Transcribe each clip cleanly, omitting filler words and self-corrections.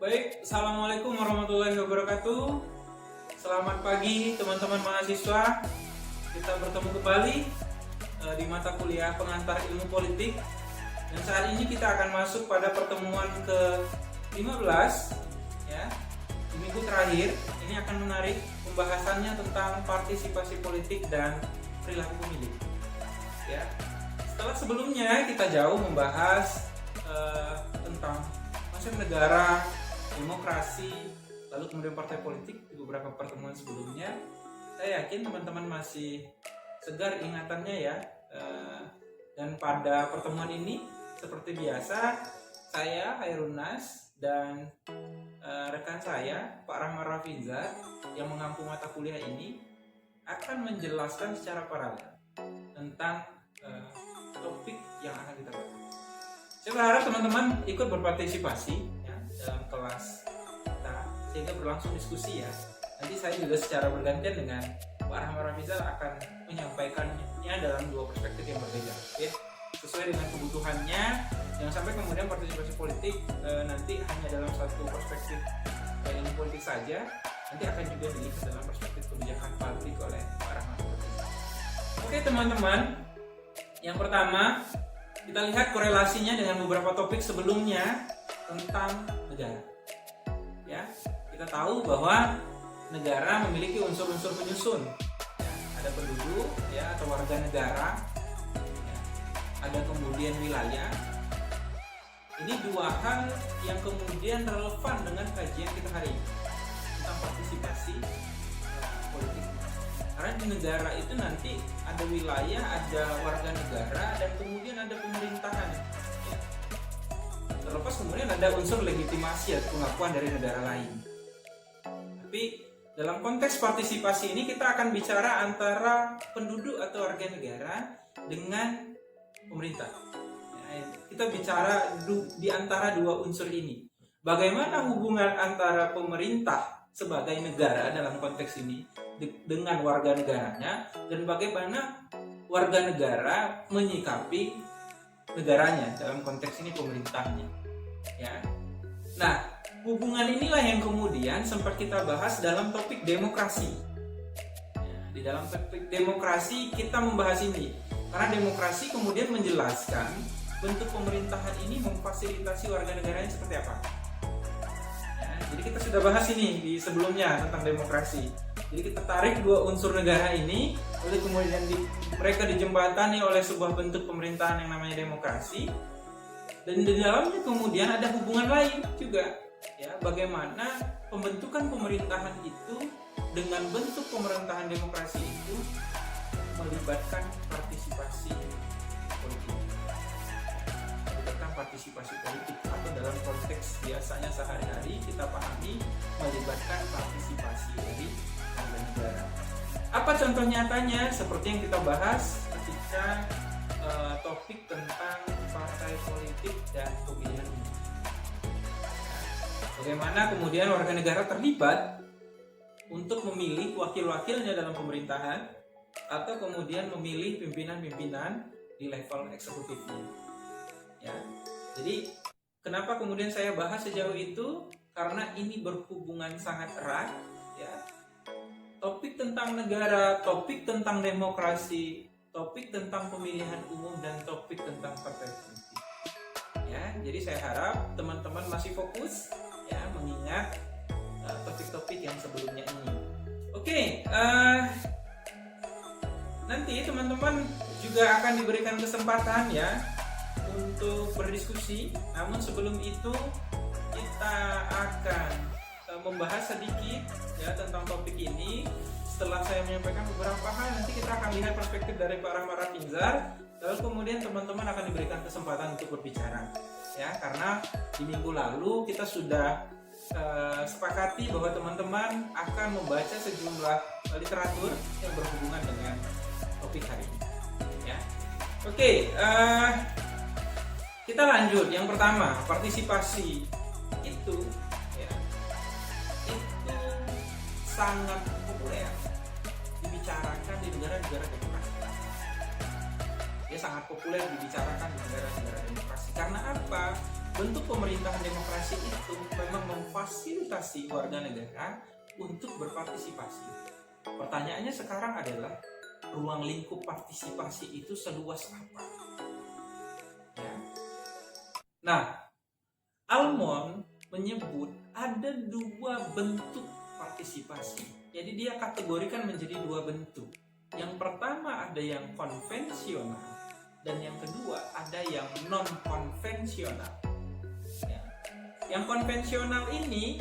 Baik, Assalamualaikum warahmatullahi wabarakatuh. Selamat pagi teman-teman mahasiswa. Kita bertemu kembali di mata kuliah pengantar ilmu politik. Dan saat ini kita akan masuk pada pertemuan ke-15 ya. Di minggu terakhir ini akan menarik pembahasannya tentang partisipasi politik dan perilaku pemilih. Ya. Setelah sebelumnya kita jauh membahas tentang konsep negara, demokrasi, lalu kemudian partai politik di beberapa pertemuan sebelumnya. Saya yakin teman-teman masih segar ingatannya ya. Dan pada pertemuan ini seperti biasa saya Hairunas dan rekan saya Pak Rahmat Rafiza yang mengampu mata kuliah ini akan menjelaskan secara paralel tentang topik yang akan kita bahas. Saya berharap teman-teman ikut berpartisipasi dalam kelas kita sehingga berlangsung diskusi ya. Nanti saya juga secara bergantian dengan Pak Rahmat Rafiza akan menyampaikannya dalam dua perspektif yang berbeda ya, sesuai dengan kebutuhannya. Jangan sampai kemudian partisipasi politik nanti hanya dalam satu perspektif ilmu politik saja, nanti akan juga dilihat dalam perspektif kebijakan publik oleh Pak Rahmat Rafiza. Oke teman-teman, yang pertama kita lihat korelasinya dengan beberapa topik sebelumnya tentang negara. Ya, kita tahu bahwa negara memiliki unsur-unsur penyusun. Ya, ada penduduk, ya, atau warga negara. Ya, ada kemudian wilayah. Ini dua hal yang kemudian relevan dengan kajian kita hari ini tentang partisipasi politik. Karena di negara itu nanti ada wilayah, ada warga negara, dan kemudian ada pemerintahan. Ya. Terlepas kemudian ada unsur legitimasi atau pengakuan dari negara lain. Tapi dalam konteks partisipasi ini kita akan bicara antara penduduk atau warga negara dengan pemerintah. Ya, kita bicara di antara dua unsur ini. Bagaimana hubungan antara pemerintah sebagai negara dalam konteks ini dengan warga negaranya, dan bagaimana warga negara menyikapi negaranya dalam konteks ini pemerintahnya ya. Nah, hubungan inilah yang kemudian sempat kita bahas dalam topik demokrasi ya, di dalam topik demokrasi kita membahas ini karena demokrasi kemudian menjelaskan bentuk pemerintahan ini memfasilitasi warga negaranya seperti apa ya. Jadi kita sudah bahas ini di sebelumnya tentang demokrasi. Jadi kita tarik dua unsur negara ini, lalu kemudian mereka dijembatani oleh sebuah bentuk pemerintahan yang namanya demokrasi. Dan di dalamnya kemudian ada hubungan lain juga, ya, bagaimana pembentukan pemerintahan itu dengan bentuk pemerintahan demokrasi itu melibatkan partisipasi politik. Melibatkan partisipasi politik atau dalam konteks biasanya sehari-hari kita pahami melibatkan partisipasi dari negara. Apa contoh nyatanya seperti yang kita bahas ketika topik tentang partai politik dan pemilihan umum. Bagaimana kemudian warga negara terlibat untuk memilih wakil-wakilnya dalam pemerintahan atau kemudian memilih pimpinan-pimpinan di level eksekutifnya. Ya. Jadi kenapa kemudian saya bahas sejauh itu? Karena ini berhubungan sangat erat ya. Topik tentang negara, topik tentang demokrasi, topik tentang pemilihan umum, dan topik tentang partai politik. Ya, jadi saya harap teman-teman masih fokus ya mengingat topik-topik yang sebelumnya ini. Oke, nanti teman-teman juga akan diberikan kesempatan ya untuk berdiskusi. Namun sebelum itu kita akan membahas sedikit ya tentang topik ini. Setelah saya menyampaikan beberapa hal, nanti kita akan lihat perspektif dari Pak Rahmat Rafinzar. Lalu kemudian teman-teman akan diberikan kesempatan untuk berbicara, ya, karena di minggu lalu kita sudah sepakati bahwa teman-teman akan membaca sejumlah literatur yang berhubungan dengan topik hari ini, ya. Oke, kita lanjut. Yang pertama, partisipasi itu, ya, itu sangat populer dibicarakan di negara-negara demokrasi. Ya, sangat populer dibicarakan di negara-negara demokrasi. Karena apa? Bentuk pemerintahan demokrasi itu memang memfasilitasi warga negara untuk berpartisipasi. Pertanyaannya sekarang adalah, ruang lingkup partisipasi itu seluas apa? Ya. Nah, Almond menyebut ada dua bentuk partisipasi. Jadi dia kategorikan menjadi dua bentuk. Yang pertama ada yang konvensional, dan yang kedua ada yang non-konvensional. Ya. Yang konvensional ini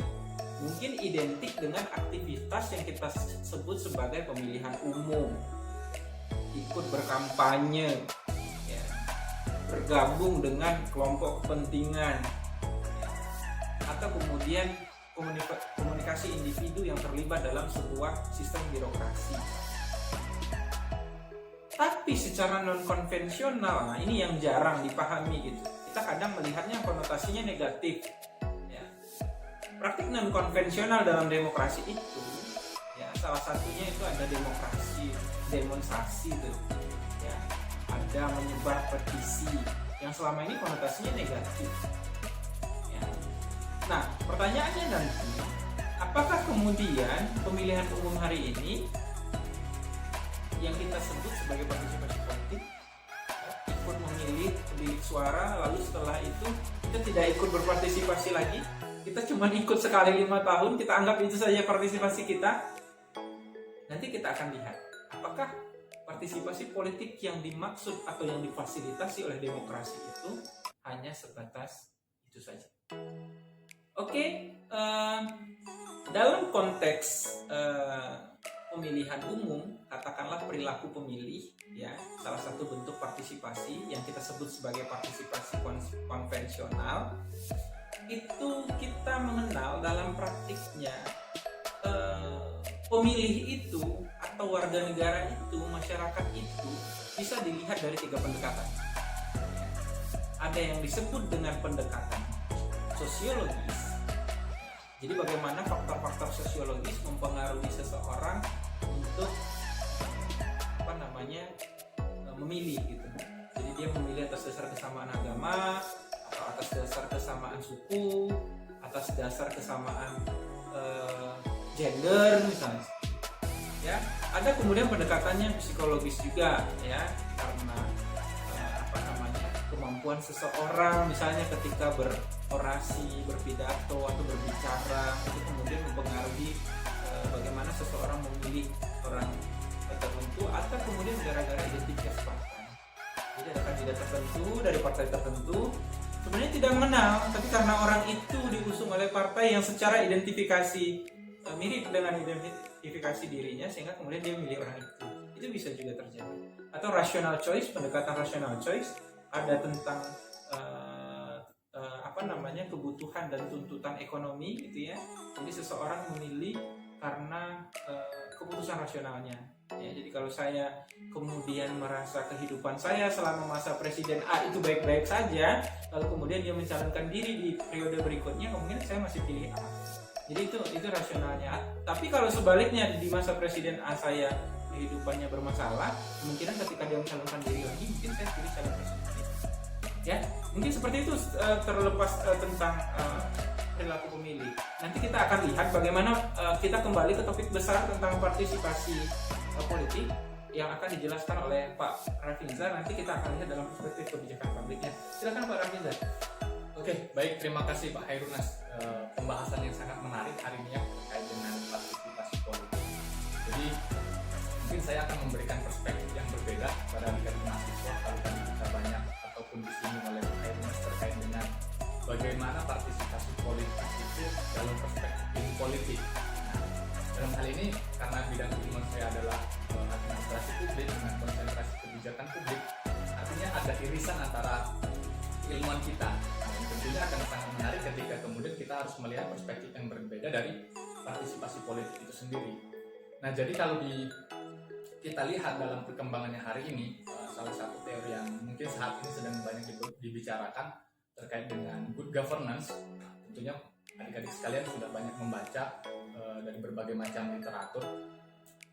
mungkin identik dengan aktivitas yang kita sebut sebagai pemilihan umum, ikut berkampanye, ya, bergabung dengan kelompok kepentingan, ya, atau kemudian komunikasi individu yang terlibat dalam sebuah sistem birokrasi. Tapi secara non-konvensional, nah ini yang jarang dipahami gitu. Kita kadang melihatnya konotasinya negatif. Ya. Praktik non-konvensional dalam demokrasi itu, ya, salah satunya itu ada demonstrasi itu, ya, ada menyebar petisi yang selama ini konotasinya negatif. Ya. Nah, pertanyaannya nanti, apakah kemudian pemilihan umum hari ini yang kita sebut sebagai partisipasi politik, ikut memilih pemilik suara, lalu setelah itu kita tidak ikut berpartisipasi lagi, kita cuma ikut sekali 5 tahun, kita anggap itu saja partisipasi kita. Nanti kita akan lihat apakah partisipasi politik yang dimaksud atau yang difasilitasi oleh demokrasi itu hanya sebatas itu saja. Oke, dalam konteks pemilihan umum, katakanlah perilaku pemilih, ya, salah satu bentuk partisipasi yang kita sebut sebagai partisipasi konvensional, itu kita mengenal dalam praktiknya pemilih itu atau warga negara itu, masyarakat itu bisa dilihat dari 3 pendekatan. Ada yang disebut dengan pendekatan sosiologis. Jadi bagaimana faktor-faktor sosiologis mempengaruhi seseorang untuk memilih gitu. Jadi dia memilih atas dasar kesamaan agama, atau atas dasar kesamaan suku, atas dasar kesamaan gender misalnya. Ya, ada kemudian pendekatannya psikologis juga, ya, karena kemampuan seseorang misalnya ketika berorasi, berpidato atau berbicara itu kemudian mempengaruhi bagaimana seseorang memilih orang tertentu, atau kemudian gara-gara identitas partai. Jadi ada kandidat tertentu dari partai tertentu sebenarnya tidak mengenal, tapi karena orang itu diusung oleh partai yang secara identifikasi mirip dengan identifikasi dirinya, sehingga kemudian dia memilih orang itu. Itu bisa juga terjadi. Atau rational choice, pendekatan rational choice, ada tentang kebutuhan dan tuntutan ekonomi gitu ya. Jadi seseorang memilih karena keputusan rasionalnya. Ya, jadi kalau saya kemudian merasa kehidupan saya selama masa Presiden A itu baik-baik saja, lalu kemudian dia mencalonkan diri di periode berikutnya, kemungkinan saya masih pilih A. Jadi itu rasionalnya. Tapi kalau sebaliknya di masa Presiden A saya kehidupannya bermasalah, kemungkinan ketika dia mencalonkan diri lagi, mungkin saya pilih calon presiden. Ya, mungkin seperti itu terlepas tentang perilaku pemilih. Nanti kita akan lihat bagaimana kita kembali ke topik besar tentang partisipasi politik yang akan dijelaskan oleh Pak Rafinzar. Nanti kita akan lihat dalam perspektif kebijakan publiknya. Silakan Pak Rafinzar. Oke, baik, terima kasih Pak Hairunas. Pembahasan yang sangat menarik hari ini ya terkait dengan partisipasi politik. Jadi mungkin saya akan memberikan perspektif yang berbeda pada adik-adik mahasiswa kalau tadi kita banyak ataupun disinggung oleh Pak Hairunnas terkait dengan bagaimana partisipasi politik itu dalam perspektif ilmu politik. Nah, dalam hal ini karena bidang ilmu saya adalah administrasi publik dengan konsentrasi kebijakan publik, artinya ada irisan antara ilmuwan kita. Dan tentunya akan sangat menarik ketika kemudian kita harus melihat perspektif yang berbeda dari partisipasi politik itu sendiri. Nah, jadi kalau kita lihat dalam perkembangannya hari ini, salah satu teori yang mungkin saat ini sedang banyak dibicarakan terkait dengan good governance. Tentunya adik-adik sekalian sudah banyak membaca dari berbagai macam literatur.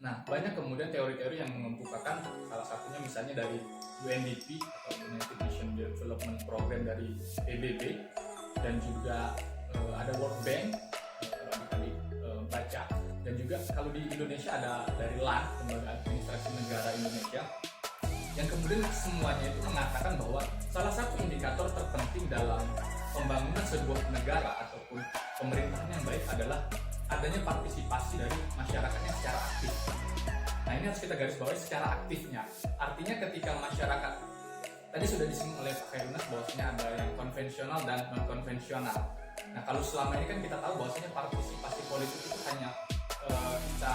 Nah, banyak kemudian teori-teori yang mengemukakan, salah satunya misalnya dari UNDP atau United Nations Development Program dari PBB, dan juga ada World Bank kalau tadi baca, dan juga kalau di Indonesia ada dari LAN, Lembaga Administrasi Negara Indonesia, yang kemudian semuanya itu mengatakan bahwa salah satu indikator terpenting dalam pembangunan sebuah negara ataupun pemerintahan yang baik adalah adanya partisipasi dari masyarakatnya secara aktif. Nah, ini harus kita garis bawahi secara aktifnya. Artinya ketika masyarakat, tadi sudah disinggung oleh Pak Hairunnas bahwasanya ada yang konvensional dan non konvensional. Nah, kalau selama ini kan kita tahu bahwasanya partisipasi politik itu hanya kita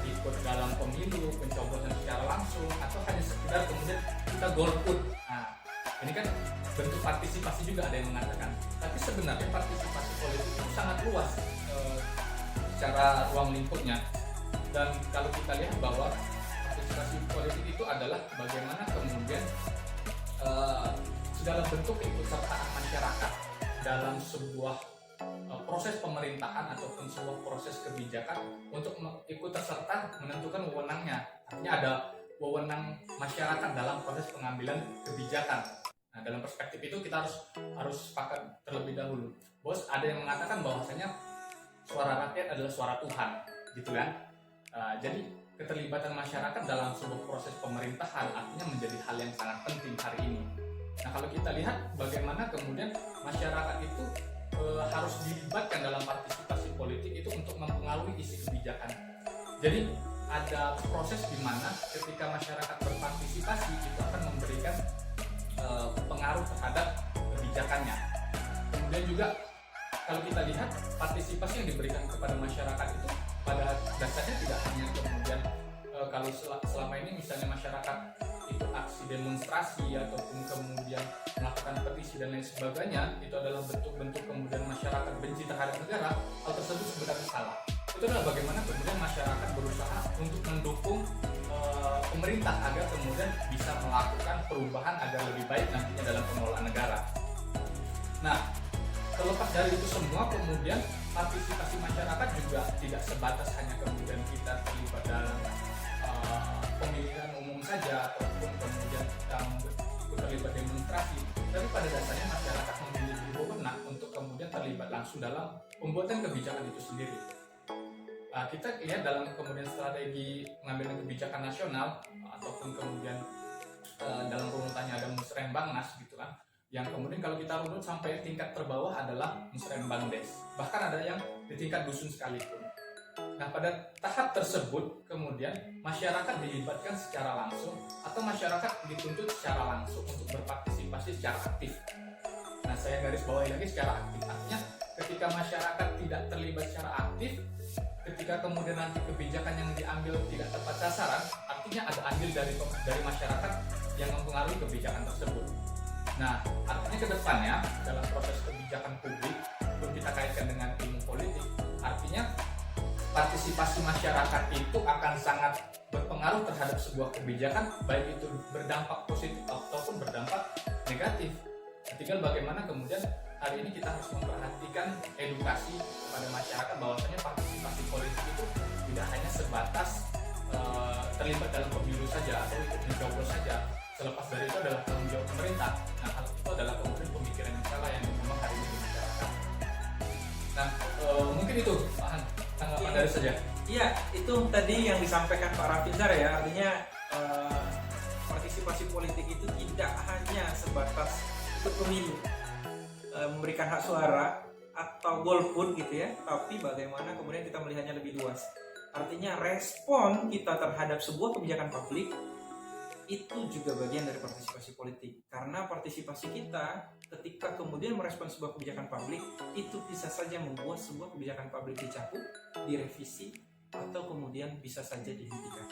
ikut dalam pemilu, pencoblosan secara langsung, atau hanya sekedar kemudian kita golput. Nah, ini kan bentuk partisipasi juga ada yang mengatakan. Tapi sebenarnya partisipasi politik itu sangat luas secara ruang lingkupnya. Dan kalau kita lihat bahwa partisipasi politik itu adalah bagaimana kemudian segala bentuk keikutsertaan masyarakat dalam sebuah proses pemerintahan ataupun sebuah proses kebijakan untuk ikut terserta menentukan wewenangnya. Artinya ada wewenang masyarakat dalam proses pengambilan kebijakan. Nah, dalam perspektif itu kita harus sepakat terlebih dahulu. Bos, ada yang mengatakan bahwasanya suara rakyat adalah suara Tuhan, gitu kan? Jadi keterlibatan masyarakat dalam sebuah proses pemerintahan artinya menjadi hal yang sangat penting hari ini. Nah, kalau kita lihat bagaimana kemudian masyarakat itu harus dilibatkan dalam partisipasi politik itu untuk mempengaruhi isi kebijakan. Jadi ada proses di mana ketika masyarakat berpartisipasi itu akan memberikan pengaruh terhadap kebijakannya. Kemudian juga kalau kita lihat partisipasi yang diberikan kepada masyarakat itu pada dasarnya tidak hanya kemudian kalau selama ini misalnya masyarakat ikut aksi demonstrasi ataupun kemudian melakukan petisi dan lain sebagainya, itu adalah bentuk-bentuk kemudian masyarakat benci terhadap negara. Hal tersebut sebenarnya salah. Itu adalah bagaimana kemudian masyarakat berusaha untuk mendukung pemerintah agar kemudian bisa melakukan perubahan agar lebih baik nantinya dalam pengelolaan negara. Nah, terlepas dari itu semua, kemudian partisipasi masyarakat juga tidak sebatas hanya kemudian kita terlibat dalam pemilihan umum saja ataupun kemudian terlibat demonstrasi, tapi pada dasarnya masyarakat memiliki wewenang untuk kemudian terlibat langsung dalam pembuatan kebijakan itu sendiri. Kita lihat dalam kemudian strategi pengambilan kebijakan nasional ataupun kemudian dalam runutannya ada Musrembangnas gitu kan, yang kemudian kalau kita runut sampai tingkat terbawah adalah Musrembangdes, bahkan ada yang di tingkat dusun sekalipun. Nah, pada tahap tersebut kemudian masyarakat dilibatkan secara langsung atau masyarakat dituntut secara langsung untuk berpartisipasi secara aktif. Nah, saya garis bawahi lagi secara aktif. Artinya ketika masyarakat tidak terlibat secara aktif, ketika kemudian nanti kebijakan yang diambil tidak tepat sasaran, artinya ada andil dari masyarakat yang mempengaruhi kebijakan tersebut. Nah, artinya ke depannya dalam proses kebijakan publik, pun kita kaitkan dengan ilmu politik, artinya partisipasi masyarakat itu akan sangat berpengaruh terhadap sebuah kebijakan, baik itu berdampak positif ataupun berdampak negatif. Tinggal bagaimana kemudian hari ini kita harus memperhatikan edukasi kepada masyarakat bahwasanya partisipasi politik itu tidak hanya sebatas terlibat dalam pemilu saja atau ikut mencoblos saja. Selepas dari itu adalah tanggung jawab pemerintah. Nah, hal itu adalah kemudian pemikiran yang salah yang memang hari ini di masyarakat. Nah, mungkin itu Pak Han, tanggapan dari saja. Iya, itu tadi yang disampaikan Pak Rafinzar ya, artinya partisipasi politik itu tidak hanya sebatas ikut pemilu, memberikan hak suara atau golput gitu ya, tapi bagaimana kemudian kita melihatnya lebih luas. Artinya respon kita terhadap sebuah kebijakan publik itu juga bagian dari partisipasi politik. Karena partisipasi kita ketika kemudian merespon sebuah kebijakan publik, itu bisa saja membuat sebuah kebijakan publik dicabut, direvisi, atau kemudian bisa saja dihentikan.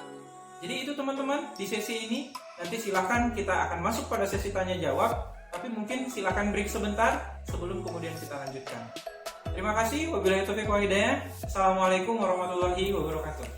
Jadi itu teman-teman di sesi ini. Nanti silakan kita akan masuk pada sesi tanya jawab, tapi mungkin silakan break sebentar sebelum kemudian kita lanjutkan. Terima kasih. Wabillahi taufiq wal hidayah. Assalamualaikum warahmatullahi wabarakatuh.